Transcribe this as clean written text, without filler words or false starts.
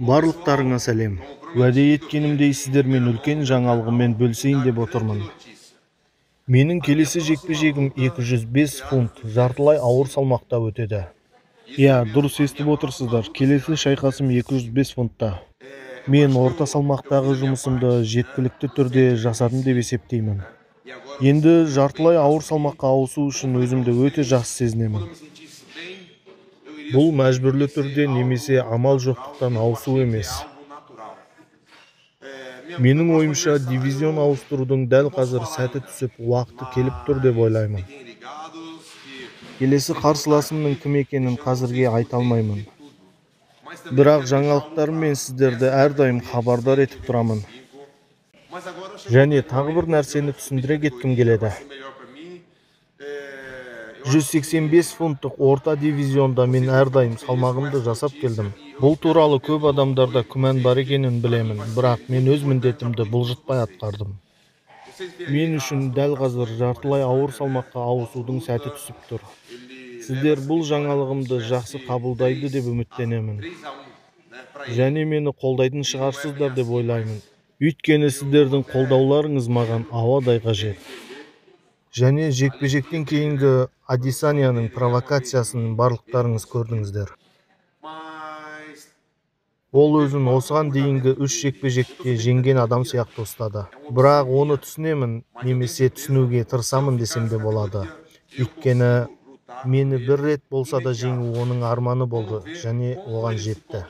Барлықтарыңа сәлем. Уәде еткенімдей сіздермен үлкен жаңалығыммен бөлісейін деп отырмын. Менің келесі жекпе-жегім 205 фунт, жартылай ауыр салмақта өтеді. Иә, дұрыс естіп отырсыздар. Келесі шайқасым 205 фунтта. Мен орта салмақтағы жұмысымды жеткілікті түрде жасадым деп есептеймін. Енді жартылай ауыр салмаққа ауысу үшін өзімді өте жақсы сезінемін. Бұл мәжбүрлі түрде немесе амал жоқтықтан ауысу емес. Менің ойымша дивизион ауыстырудың дәл қазір сәті түсіп, уақыты келіп тұр деп ойлаймын. Келесі қарсыласымның кім екенін қазірге айта алмаймын. Бірақ жаңалықтарыммен сіздерді әрдайым хабардар етіп тұрамын. Және тағы бір нәрсені түсіндіре кеткім келеді. 185 фунттық орта дивизионда мен әрдайым салмағымды жасап келдім. Бұл туралы көп адамдарда күмән бар екенін білемін, бірақ мен өз міндетімді бұлжытпай атқардым. Мен үшін дәл қазір жартылай ауыр салмаққа ауысудың сәті түсіп тұр. Сіздер бұл жаңалығымды жақсы қабылдайды деп үміттенемін. Және мені қолдайтын шығарсыздар деп ойлаймын. Өйткені сіздердің қолдауларыңыз маған ауадай қажет. Және жекпе-жектен кейінгі Адесанияның провокациясын барлықтарыңыз көрдіңіздер. Ол өзін осыған дейінгі 3 жекпе-жекте жеңген адам сияқты ұстады. Бірақ оны түсінемін, немесе түсінуге тырысамын десем де болады. Өйткені мені бір рет болса да жеңу оның арманы болды және оған жетті.